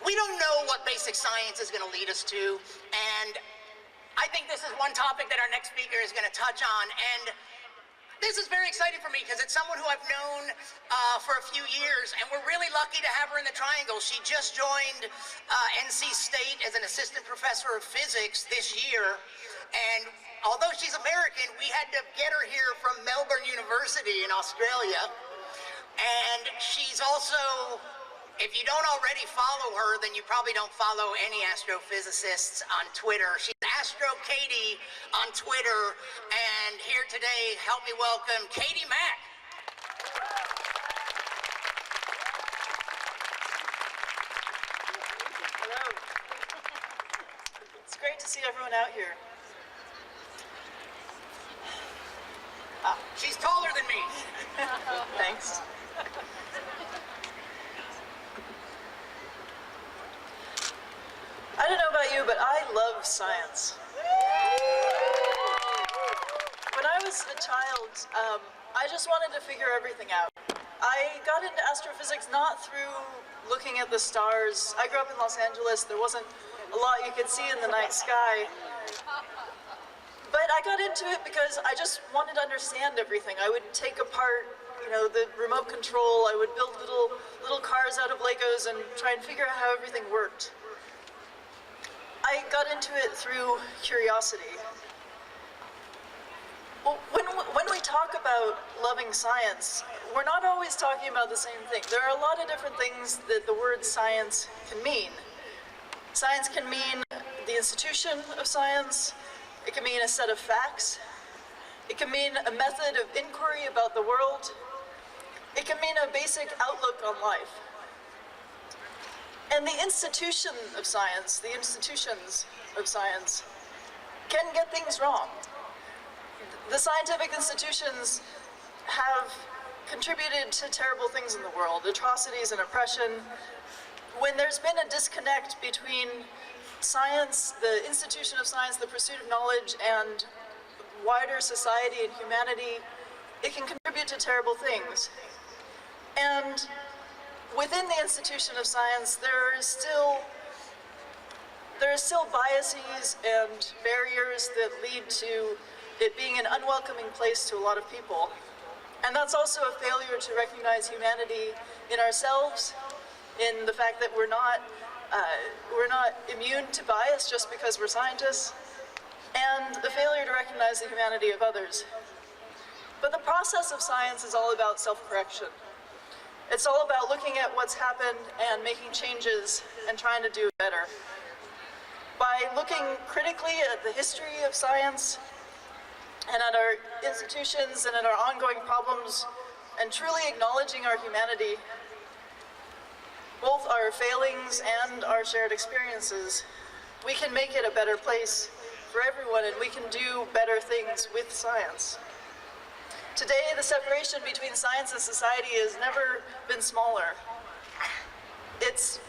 We don't know what basic science is going to lead us to, and I think this is one topic that our next speaker is going to touch on. And this is very exciting for me because it's someone who I've known for a few years, and we're really lucky to have her in the Triangle. She just joined NC State as an assistant professor of physics this year, and although she's American, we had to get her here from Melbourne University in Australia. And she's also, if you don't already follow her, then you probably don't follow any astrophysicists on Twitter. She's Astro Katie on Twitter, and here today, help me welcome Katie Mack. Hello. It's great to see everyone out here. She's taller than me. Thanks. I don't know about you, but I love science. When I was a child, I just wanted to figure everything out. I got into astrophysics not through looking at the stars. I grew up in Los Angeles. There wasn't a lot you could see in the night sky. But I got into it because I just wanted to understand everything. I would take apart, the remote control. I would build little cars out of Legos and try and figure out how everything worked. I got into it through curiosity. Well, when we talk about loving science, we're not always talking about the same thing. There are a lot of different things that the word science can mean. Science can mean the institution of science. It can mean a set of facts. It can mean a method of inquiry about the world. It can mean a basic outlook on life. And the institution of science, the institutions of science, can get things wrong. The scientific institutions have contributed to terrible things in the world, atrocities and oppression. When there's been a disconnect between science, the institution of science, the pursuit of knowledge, and wider society and humanity, it can contribute to terrible things. And within the institution of science, there are still biases and barriers that lead to it being an unwelcoming place to a lot of people. And that's also a failure to recognize humanity in ourselves, in the fact that we're not immune to bias just because we're scientists, and the failure to recognize the humanity of others. But the process of science is all about self-correction. It's all about looking at what's happened and making changes and trying to do better. By looking critically at the history of science and at our institutions and at our ongoing problems and truly acknowledging our humanity, both our failings and our shared experiences, we can make it a better place for everyone, and we can do better things with science. Today, the separation between science and society has never been smaller. It's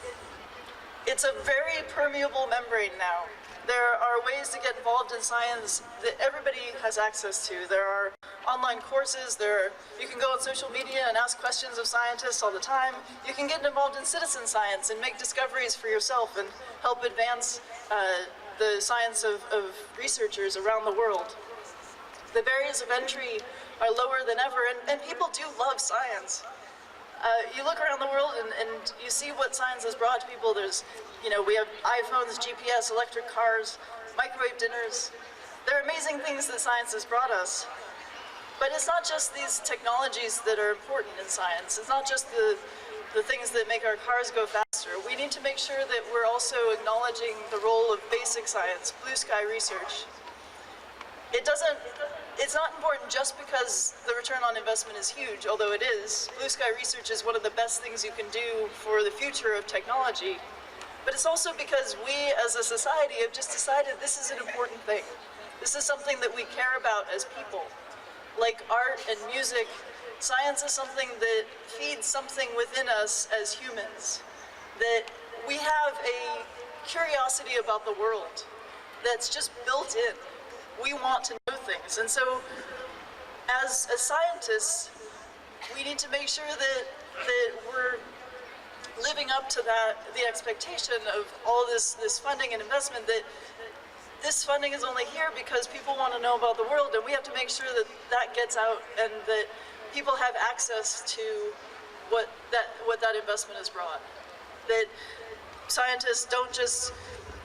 a very permeable membrane now. There are ways to get involved in science that everybody has access to. There are online courses, you can go on social media and ask questions of scientists all the time. You can get involved in citizen science and make discoveries for yourself and help advance the science of researchers around the world. The barriers of entry are lower than ever, and people do love science. You look around the world and you see what science has brought to people. We have iPhones, GPS, electric cars, microwave dinners. There are amazing things that science has brought us. But it's not just these technologies that are important in science. It's not just the things that make our cars go faster. We need to make sure that we're also acknowledging the role of basic science, blue sky research. It's not important just because the return on investment is huge, although it is. Blue sky research is one of the best things you can do for the future of technology. But it's also because we as a society have just decided this is an important thing. This is something that we care about as people. Like art and music, science is something that feeds something within us as humans. That we have a curiosity about the world that's just built in. We want to know things. And so as scientists, we need to make sure that living up to that, the expectation of all this funding and investment, that this funding is only here because people want to know about the world, and we have to make sure that that gets out and that people have access to what that investment has brought. That scientists don't just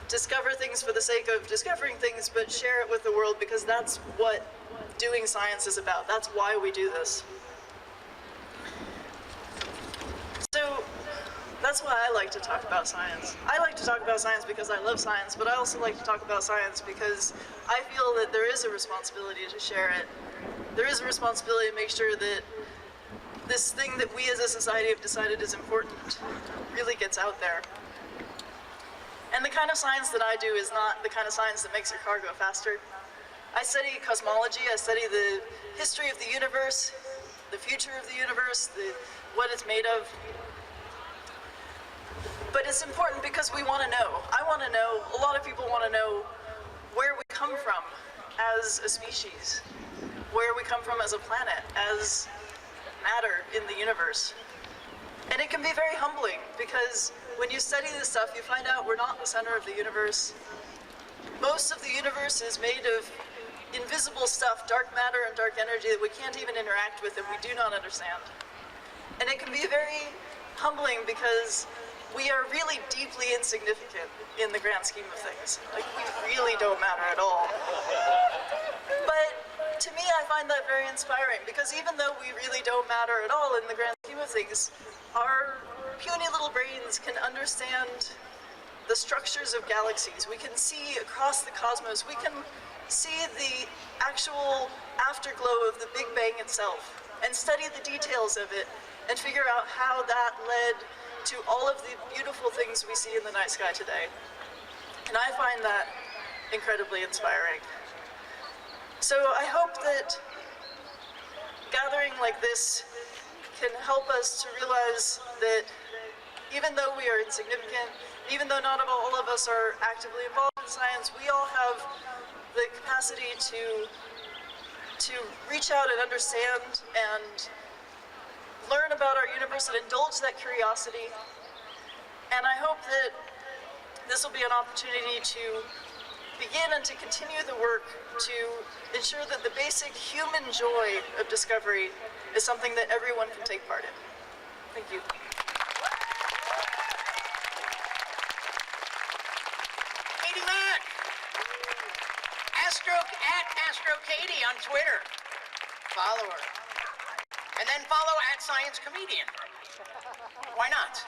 discover things for the sake of discovering things, but share it with the world, because that's what doing science is about. That's why we do this. So that's why I like to talk about science. I like to talk about science because I love science, but I also like to talk about science because I feel that there is a responsibility to share it. There is a responsibility to make sure that this thing that we as a society have decided is important really gets out there. And the kind of science that I do is not the kind of science that makes your car go faster. I study cosmology, I study the history of the universe, the future of the universe, what it's made of. But it's important because we want to know. I want to know, a lot of people want to know where we come from as a species, where we come from as a planet, as matter in the universe. And it can be very humbling, because when you study this stuff, you find out we're not the center of the universe. Most of the universe is made of invisible stuff, dark matter and dark energy that we can't even interact with and we do not understand. And it can be very humbling because we are really deeply insignificant in the grand scheme of things. Like, we really don't matter at all. But to me, I find that very inspiring, because even though we really don't matter at all in the grand scheme of things, our puny little brains can understand the structures of galaxies. We can see across the cosmos. We can see the actual afterglow of the Big Bang itself and study the details of it and figure out how that led to all of the beautiful things we see in the night sky today. And I find that incredibly inspiring. So I hope that gathering like this can help us to realize that even though we are insignificant, even though not all of us are actively involved in science, we all have the capacity to reach out and understand and learn about our universe and indulge that curiosity. And I hope that this will be an opportunity to begin and to continue the work to ensure that the basic human joy of discovery is something that everyone can take part in. Thank you. Katie Mack. Astro Katie on Twitter. Follow her. And then follow @ScienceComedian. Why not?